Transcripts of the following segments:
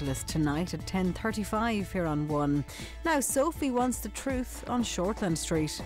Brutalist tonight at 10:35 here on One. Now Sophie wants the truth on Shortland Street.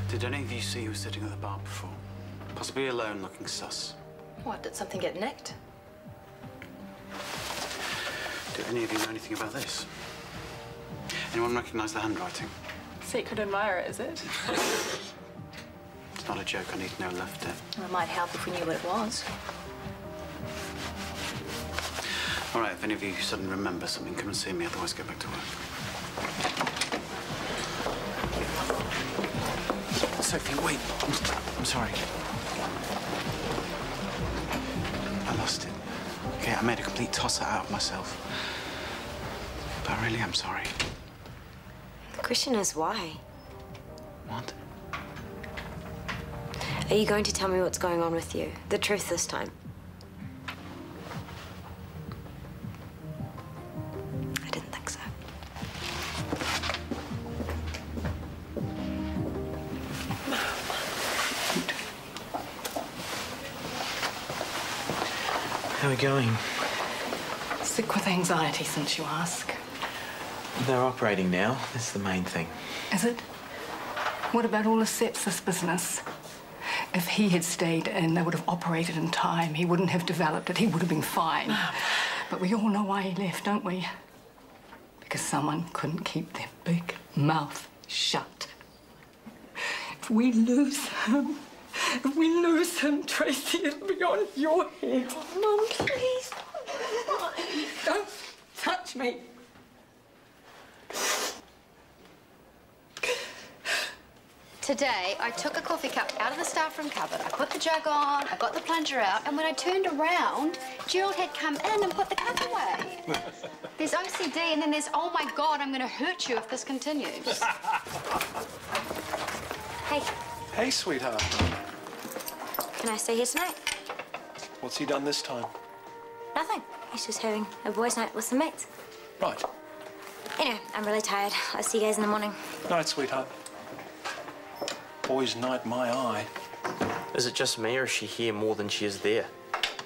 Did any of you see who was sitting at the bar before? Possibly alone, looking sus. What, did something get nicked? Do any of you know anything about this? Anyone recognise the handwriting? Secret admirer, is it? It's not a joke. I need to know who left it. Well, it might help if we knew what it was. All right, if any of you suddenly remember something, come and see me. Otherwise, go back to work. Sophie, wait. I'm sorry. I lost it. Okay, I made a complete tosser out of myself. But I really am sorry. The question is why? What? Are you going to tell me what's going on with you? The truth this time? I didn't think so. How are we going? Sick with anxiety since you ask. They're operating now. That's the main thing. Is it? What about all the sepsis business? If he had stayed in, they would have operated in time. He wouldn't have developed it. He would have been fine. But we all know why he left, don't we? Because someone couldn't keep their big mouth shut. If we lose him, Tracy, it'll be on your head. Mum, please. Don't touch me. Today, I took a coffee cup out of the staff room cupboard, I put the jug on, I got the plunger out, and when I turned around, Gerald had come in and put the cup away. There's OCD, and then there's, oh my God, I'm going to hurt you if this continues. Hey, Hey, sweetheart. can I stay here tonight? What's he done this time? Nothing. He's just having a boys' night with some mates. Right. Anyway, I'm really tired. I'll see you guys in the morning. Night, sweetheart. Boys' night, my eye. Is it just me, or is she here more than she is there?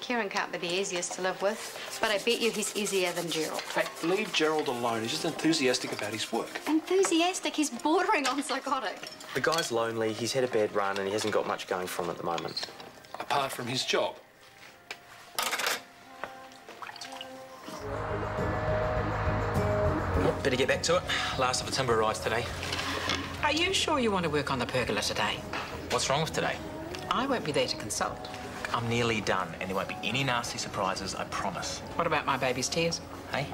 Kieran can't be the easiest to live with, but I bet you he's easier than Gerald. Hey, leave Gerald alone. He's just enthusiastic about his work. Enthusiastic? He's bordering on psychotic. The guy's lonely, he's had a bad run, and he hasn't got much going for him at the moment. Apart from his job. Better get back to it. Last of the timber arrives today. Are you sure you want to work on the pergola today? What's wrong with today? I won't be there to consult. I'm nearly done, and there won't be any nasty surprises, I promise. What about my baby's tears? Hey?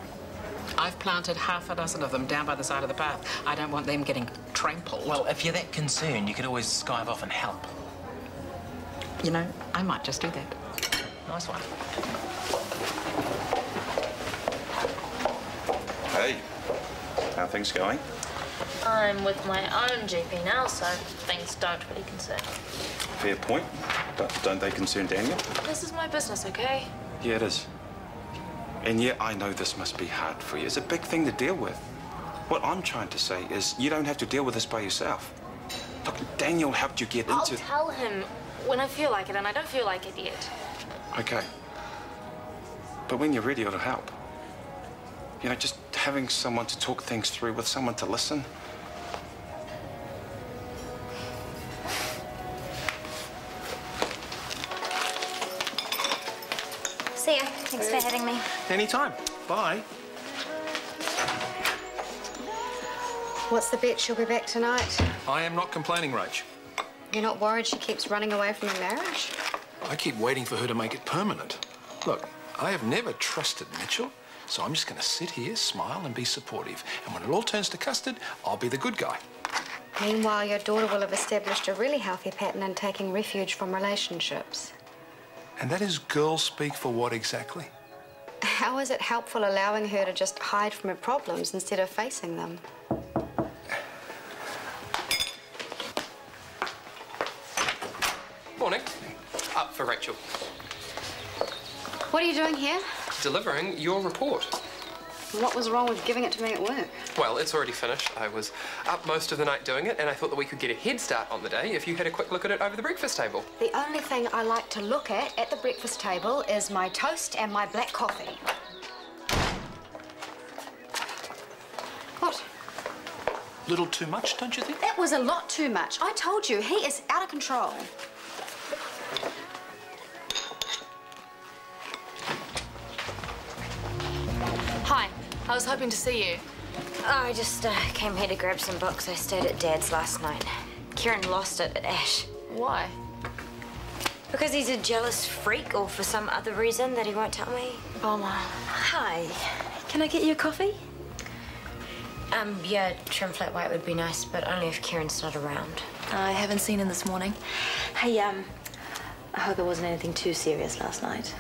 I've planted half a dozen of them down by the side of the path. I don't want them getting trampled. Well, if you're that concerned, you could always skive off and help. You know, I might just do that. Nice one. Hey, how are things going? I'm with my own GP now, so things don't really concern me. Fair point, but don't they concern Daniel? This is my business, okay? Yeah, it is. And yeah, I know this must be hard for you. It's a big thing to deal with. What I'm trying to say is you don't have to deal with this by yourself. Look, Daniel helped you get I'll into... tell him when I feel like it, and I don't feel like it yet. Okay. But when you're ready, it'll help. You know, just having someone to talk things through with, someone to listen. See ya. Thanks for having me. Anytime. Bye. What's the bet? She'll be back tonight. I am not complaining, Rach. You're not worried she keeps running away from her marriage? I keep waiting for her to make it permanent. Look, I have never trusted Mitchell, so I'm just going to sit here, smile and be supportive. And when it all turns to custard, I'll be the good guy. Meanwhile, your daughter will have established a really healthy pattern in taking refuge from relationships. And that is girl speak for what exactly? How is it helpful allowing her to just hide from her problems instead of facing them? Morning. Up for Rachel. What are you doing here? Delivering your report. What was wrong with giving it to me at work? Well, it's already finished. I was up most of the night doing it, and I thought that we could get a head start on the day if you had a quick look at it over the breakfast table. The only thing I like to look at the breakfast table is my toast and my black coffee. What? Little too much, don't you think? That was a lot too much. I told you, he is out of control. Hi, I was hoping to see you. I just came here to grab some books. I stayed at Dad's last night. Kieran lost it at Ash. Why? Because he's a jealous freak or for some other reason that he won't tell me. Bummer. Hi. Can I get you a coffee? Yeah, trim flat white would be nice, but only if Kieran's not around. I haven't seen him this morning. Hey, I hope it wasn't anything too serious last night.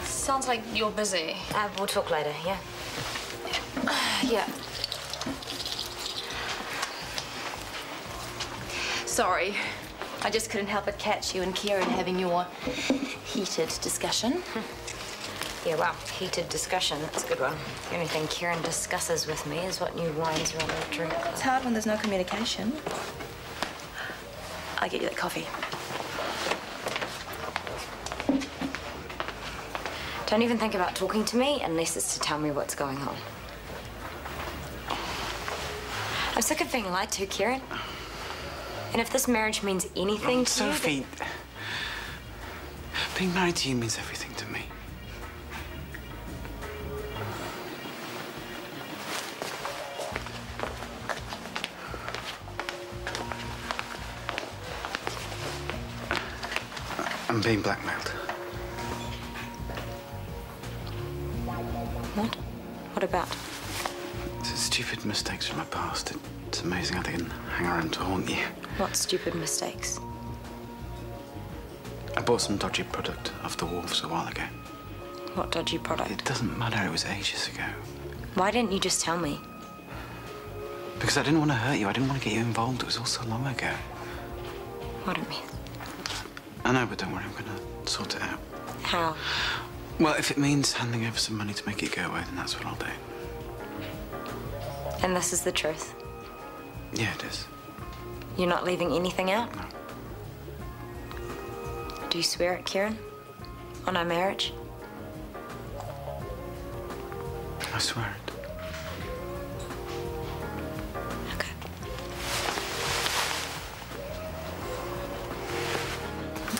Sounds like you're busy. We'll talk later, yeah? Yeah. Sorry. I just couldn't help but catch you and Kieran having your heated discussion. Yeah, well, heated discussion, that's a good one. The only thing Kieran discusses with me is what new wines are on the drink. It's hard when there's no communication. I'll get you that coffee. Don't even think about talking to me unless it's to tell me what's going on. I'm sick of being lied to, Kieran. And if this marriage means anything to Sophie, you... being married to you means everything to me. I'm being blackmailed. What? What about? Stupid mistakes from my past. It's amazing how they can hang around to haunt you. What stupid mistakes? I bought some dodgy product off the wharves a while ago. What dodgy product? It doesn't matter, it was ages ago. Why didn't you just tell me? Because I didn't want to hurt you, I didn't want to get you involved. It was all so long ago. What do you mean? I know, but don't worry, I'm gonna sort it out. How? Well, if it means handing over some money to make it go away, then that's what I'll do. And this is the truth? Yeah, it is. You're not leaving anything out? No. Do you swear it, Kieran? On our marriage? I swear it. Okay.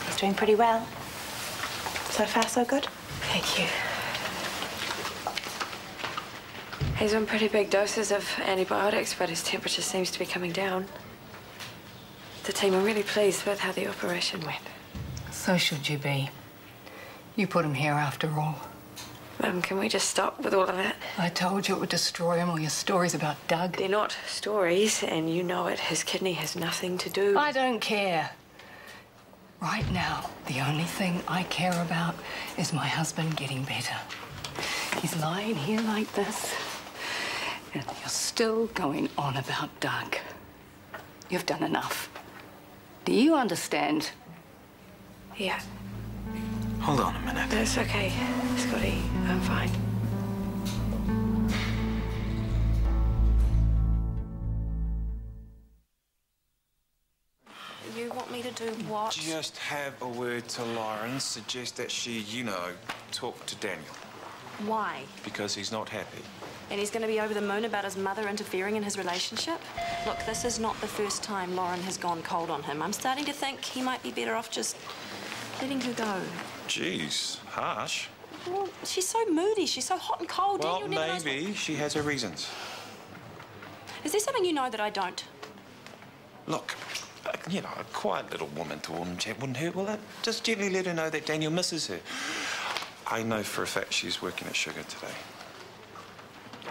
He's doing pretty well. So far, so good. Thank you. He's on pretty big doses of antibiotics, but his temperature seems to be coming down. The team are really pleased with how the operation went. So should you be. You put him here after all. Mum, can we just stop with all of that? I told you it would destroy him, all your stories about Doug. They're not stories, and you know it. His kidney has nothing to do... I don't care. Right now, the only thing I care about is my husband getting better. He's lying here like this, and you're still going on about Doug. You've done enough. Do you understand? Yeah. Hold on a minute. That's okay, Scotty. I'm fine. You want me to do what? Just have a word to Lauren. Suggest that she, talk to Daniel. Why? Because he's not happy. And he's going to be over the moon about his mother interfering in his relationship? Look, this is not the first time Lauren has gone cold on him. I'm starting to think he might be better off just letting her go. Jeez, harsh. Well, she's so moody. She's so hot and cold. Well, Daniel never knows maybe she has her reasons. Is there something you know that I don't? Look, a quiet little woman to woman chat wouldn't hurt. Well, just gently let her know that Daniel misses her. I know for a fact she's working at Sugar today.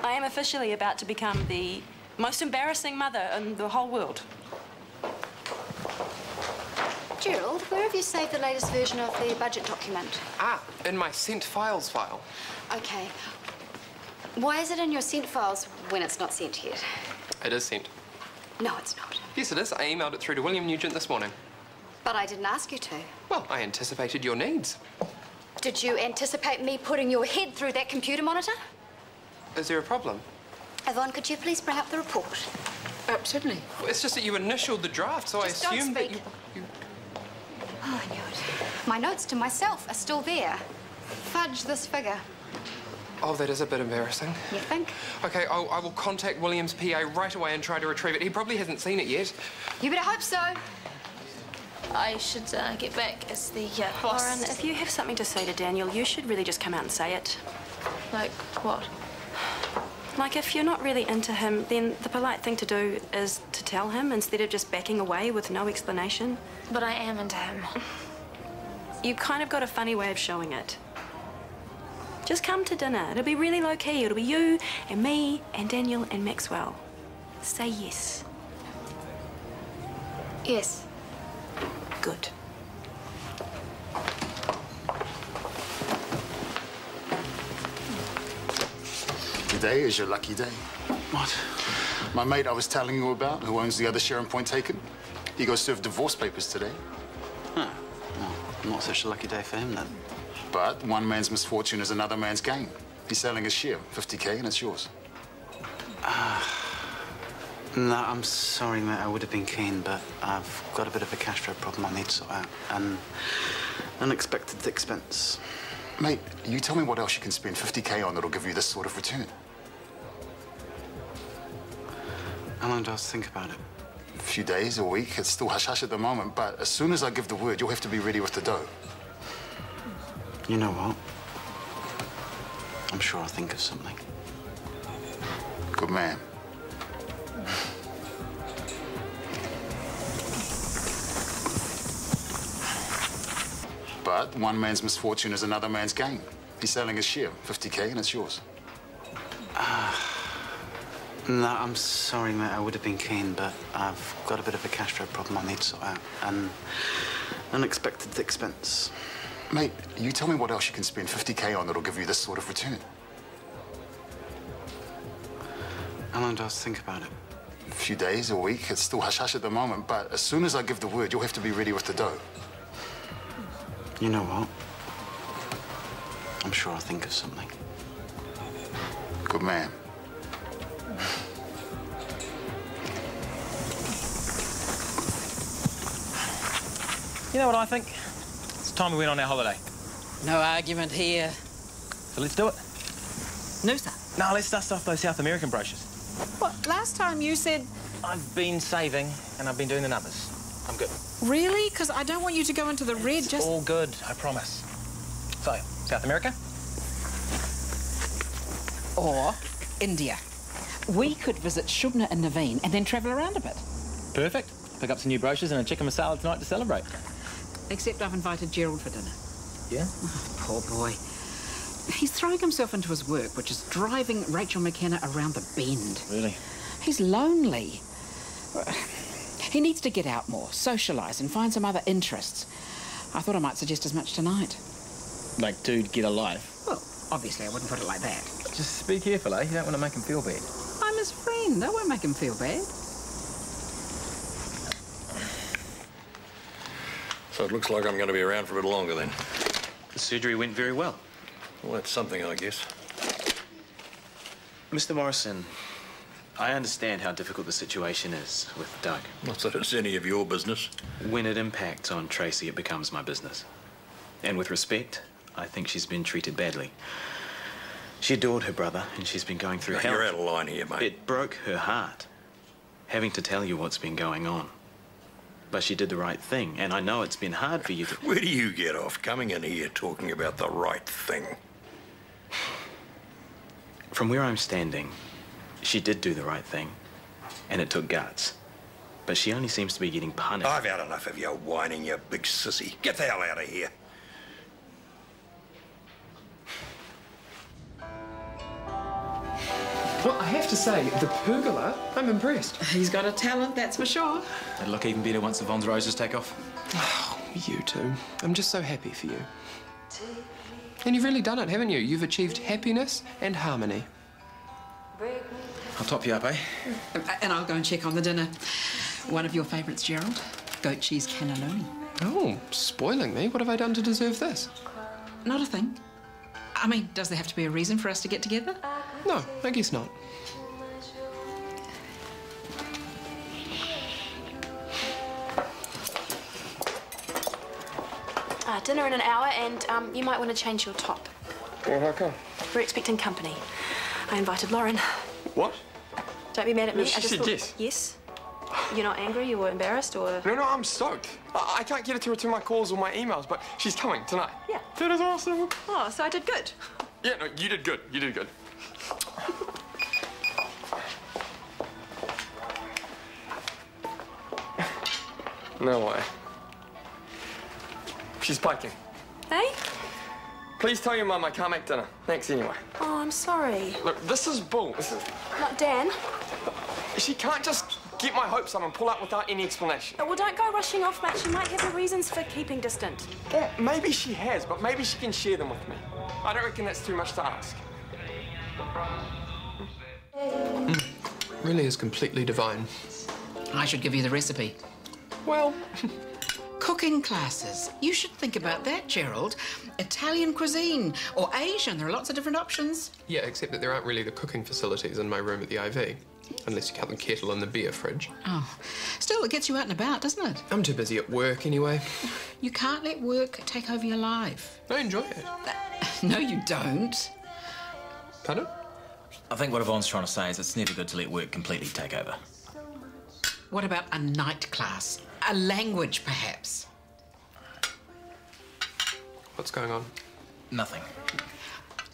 I am officially about to become the Most embarrassing mother in the whole world. Gerald, where have you saved the latest version of the budget document? Ah, in my sent files file. Okay. Why is it in your sent files when it's not sent yet? It is sent. No, it's not. Yes, it is. I emailed it through to William Nugent this morning. But I didn't ask you to. Well, I anticipated your needs. Did you anticipate me putting your head through that computer monitor? Is there a problem? Yvonne, could you please bring up the report? Certainly. Well, it's just that you initialed the draft, so Just I don't assumed that speak. you... Oh, I knew it. My notes to myself are still there. Fudge this figure. Oh, that is a bit embarrassing. You think? Okay, I will contact William's PA right away and try to retrieve it. He probably hasn't seen it yet. You better hope so. I should get back as the boss. Lauren, if you have something to say to Daniel, you should really just come out and say it. Like what? Like, if you're not really into him, then the polite thing to do is to tell him instead of just backing away with no explanation. But I am into him. You kind of got a funny way of showing it. Just come to dinner. It'll be really low-key. It'll be you and me and Daniel and Maxwell. Say yes. Yes. Good. Today is your lucky day. What? My mate I was telling you about, who owns the other Sharon Point Taken, he goes serve divorce papers today. Huh. Well, not such a lucky day for him, then. But one man's misfortune is another man's gain. He's selling his share, 50K, and it's yours. No, I'm sorry, mate. I would have been keen, but I've got a bit of a cash flow problem I need to sort out. An unexpected expense. Mate, you tell me what else you can spend 50K on that'll give you this sort of return. How long do I have to think about it? A few days, a week. It's still hush-hush at the moment, but as soon as I give the word, you'll have to be ready with the dough. You know what? I'm sure I'll think of something. Good man. But one man's misfortune is another man's gain. He's selling his share, 50K, and it's yours. No, I'm sorry, mate. I would have been keen, but I've got a bit of a cash flow problem I need to sort out. An unexpected expense. Mate, you tell me what else you can spend 50K on that'll give you this sort of return. How long do I have to think about it? A few days, a week. It's still hush-hush at the moment, but as soon as I give the word, you'll have to be ready with the dough. You know what? I'm sure I'll think of something. Good man. You know what I think? It's time we went on our holiday. No argument here. So let's do it. Noosa. No, let's dust off those South American brochures. What? Last time you said... I've been saving and I've been doing the numbers. I'm good. Really? Because I don't want you to go into the red, It's all good, I promise. So, South America? Or India. We could visit Shubna and Naveen and then travel around a bit. Perfect. Pick up some new brochures and a chicken masala tonight to celebrate. Except I've invited Gerald for dinner. Yeah? Oh, poor boy. He's throwing himself into his work, which is driving Rachel McKenna around the bend. Really? He's lonely. He needs to get out more, socialise and find some other interests. I thought I might suggest as much tonight. Like to get a life? Well, obviously I wouldn't put it like that. Just be careful, eh? You don't want to make him feel bad. I'm his friend. I won't make him feel bad. So it looks like I'm going to be around for a bit longer then. The surgery went very well. Well, that's something, I guess. Mr. Morrison, I understand how difficult the situation is with Doug. Not that it's any of your business. When it impacts on Tracy, it becomes my business. And with respect, I think she's been treated badly. She adored her brother, and she's been going through hell. You're out of line here, mate. It broke her heart, having to tell you what's been going on. But she did the right thing, and I know it's been hard for you to... Where do you get off coming in here talking about the right thing? From where I'm standing, she did do the right thing, and it took guts. But she only seems to be getting punished. I've had enough of your whining, you big sissy. Get the hell out of here. Well, I have to say, the pergola, I'm impressed. He's got a talent, that's for sure. It'll look even better once Yvonne's roses take off. Oh, you two. I'm just so happy for you. And you've really done it, haven't you? You've achieved happiness and harmony. I'll top you up, eh? And I'll go and check on the dinner. One of your favourites, Gerald? Goat cheese cannelloni. Oh, spoiling me. What have I done to deserve this? Not a thing. I mean, does there have to be a reason for us to get together? No, I guess not. Dinner in an hour, and you might want to change your top. Well, how come? We're expecting company. I invited Lauren. What? Don't be mad at me. She said yes. Yes? You're not angry? You were embarrassed, or...? No, I'm stoked. I can't get her to return my calls or my emails, but she's coming tonight. Yeah. That is awesome. Oh, so I did good. Yeah, no, you did good. You did good. No way. She's piking. Hey? Please tell your mum I can't make dinner. Thanks anyway. Oh, I'm sorry. Look, this is bull. Not Dan. She can't just get my hopes up and pull out without any explanation. Oh, well, don't go rushing off, Matt. She might have her reasons for keeping distant. Well, maybe she has, but maybe she can share them with me. I don't reckon that's too much to ask. Really is completely divine. I should give you the recipe. Well... Cooking classes. You should think about that, Gerald. Italian cuisine or Asian. There are lots of different options. Yeah, except that there aren't really the cooking facilities in my room at the IV. Unless you count the kettle and the beer fridge. Oh, still, it gets you out and about, doesn't it? I'm too busy at work anyway. You can't let work take over your life. I enjoy it. No, you don't. Pardon? I think what Yvonne's trying to say is it's never good to let work completely take over. What about a night class? A language, perhaps? What's going on? Nothing.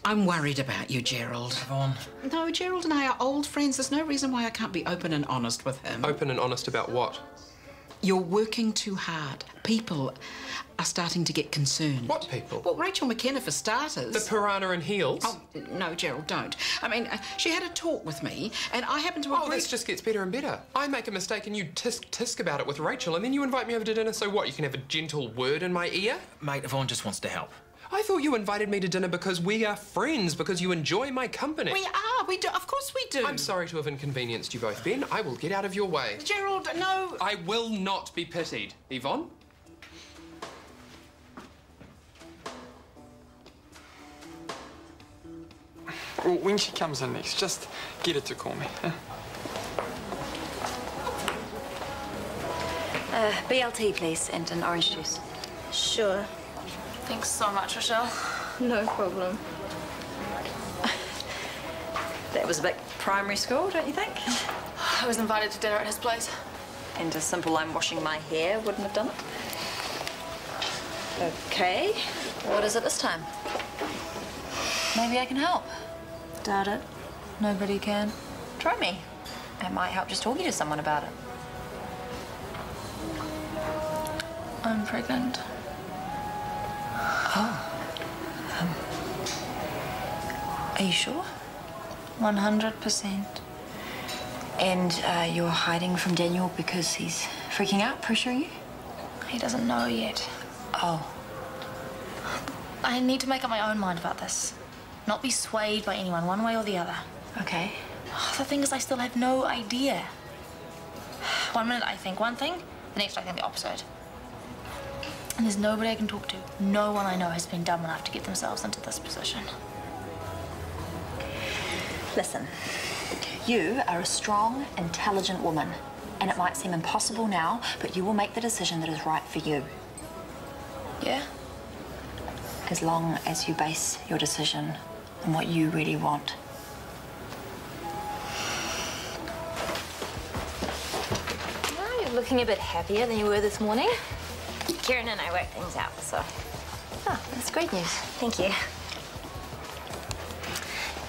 I'm worried about you, Gerald. Yvonne. No, Gerald and I are old friends. There's no reason why I can't be open and honest with him. Open and honest about what? You're working too hard. People are starting to get concerned. What people? Well, Rachel McKenna, for starters. The piranha in heels? Oh, no, Gerald, don't. I mean, she had a talk with me, and I happened to agree... Oh, this just gets better and better. I make a mistake and you tisk about it with Rachel, and then you invite me over to dinner, so what, you can have a gentle word in my ear? Mate, Yvonne just wants to help. I thought you invited me to dinner because we are friends, because you enjoy my company. We are, we do, of course we do. I'm sorry to have inconvenienced you both, Ben. I will get out of your way. Gerald, no. I will not be pitied. Yvonne? Well, when she comes in next, just get her to call me. BLT, please, and an orange juice. Sure. Thanks so much, Rochelle. No problem. That was a bit primary school, don't you think? I was invited to dinner at his place. And a simple I'm washing my hair wouldn't have done it. Okay. What is it this time? Maybe I can help. Doubt it. Nobody can. Try me. It might help just talking to someone about it. I'm pregnant. Oh. Are you sure? 100%. And you're hiding from Daniel because he's freaking out, pressuring you? He doesn't know yet. Oh. I need to make up my own mind about this. Not be swayed by anyone, one way or the other. Okay. The thing is, I still have no idea. One minute I think one thing, the next I think the opposite. And there's nobody I can talk to. No one I know has been dumb enough to get themselves into this position. Listen, you are a strong, intelligent woman. And it might seem impossible now, but you will make the decision that is right for you. Yeah? As long as you base your decision on what you really want. Well, you're looking a bit happier than you were this morning. Kieran and I worked things out, so... Oh, that's great news. Thank you.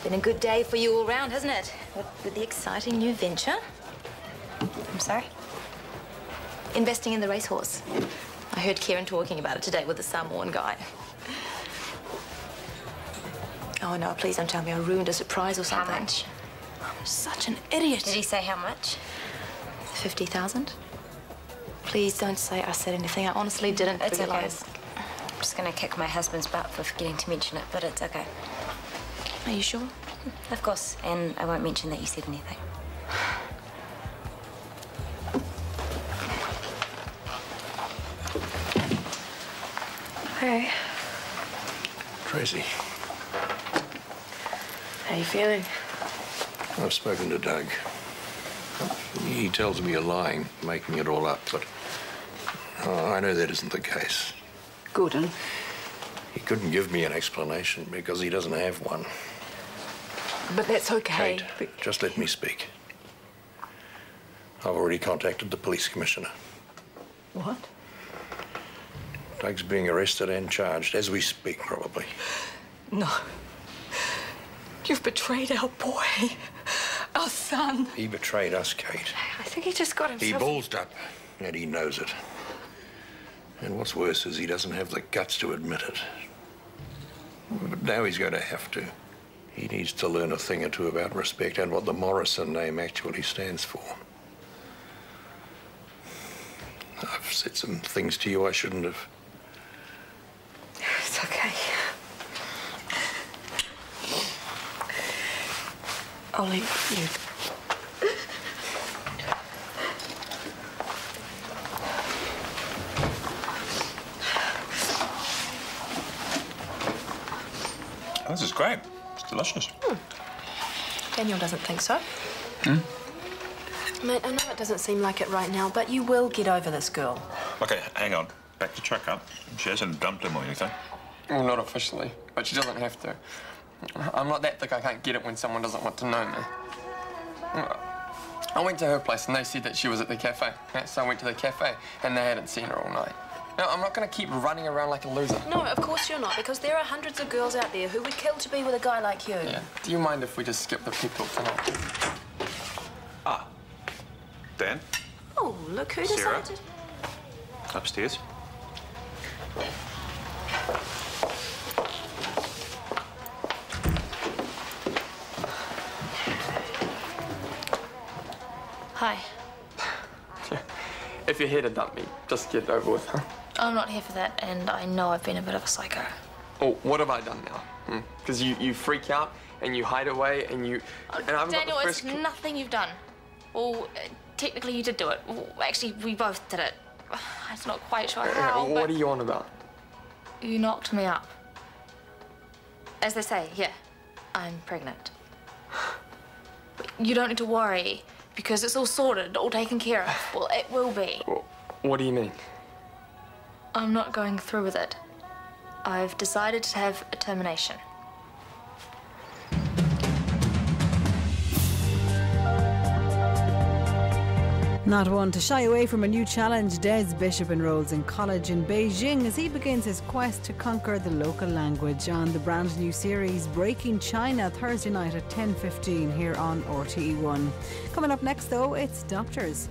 Been a good day for you all round, hasn't it? With the exciting new venture. I'm sorry? Investing in the racehorse. I heard Kieran talking about it today with the Samoan guy. Oh, no, please don't tell me I ruined a surprise or something. How much? such an idiot. Did he say how much? 50,000? Please don't say I said anything. I honestly didn't realise. I'm just going to kick my husband's butt for forgetting to mention it, but it's okay. Are you sure? Of course, and I won't mention that you said anything. Hey. Tracy, How you feeling? I've spoken to Doug. He tells me you're lying, making it all up, but I know that isn't the case. Gordon. He couldn't give me an explanation because he doesn't have one. But that's okay. Kate, just let me speak. I've already contacted the police commissioner. What? Doug's being arrested and charged as we speak, probably. No. You've betrayed our boy. Our son. He betrayed us, Kate. I think he just got himself... He ballsed up, and he knows it. And what's worse is he doesn't have the guts to admit it. But now he's going to have to. He needs to learn a thing or two about respect and what the Morrison name actually stands for. I've said some things to you I shouldn't have. It's okay. I'll leave you. Oh, this is great. It's delicious. Daniel doesn't think so. Mate, I know it doesn't seem like it right now, but you will get over this girl. Okay, hang on. Back to check-up. She hasn't dumped him or anything. Well, not officially, but she doesn't have to. I'm not that thick I can't get it when someone doesn't want to know me. I went to her place and they said that she was at the cafe. So I went to the cafe and they hadn't seen her all night. Now, I'm not going to keep running around like a loser. No, of course you're not, because there are hundreds of girls out there who would kill to be with a guy like you. Yeah. Do you mind if we just skip the pep talk tonight? Ah. Dan? Oh, look who Sarah? decided. Upstairs. Hi. If you're here to dump me, just get it over with, huh? I'm not here for that, and I know I've been a bit of a psycho. Oh, what have I done now? Because you freak out and you hide away and you... and I've Daniel, got the it's first... nothing you've done. Well, technically you did do it. Well, actually, we both did it. I'm not quite sure how, What are you on about? You knocked me up. As they say, yeah, I'm pregnant. But you don't need to worry, because it's all sorted, all taken care of. Well, it will be. What do you mean? I'm not going through with it. I've decided to have a termination. Not one to shy away from a new challenge, Des Bishop enrolls in college in Beijing as he begins his quest to conquer the local language on the brand new series Breaking China, Thursday night at 10:15 here on RTE1. Coming up next though, it's Doctors.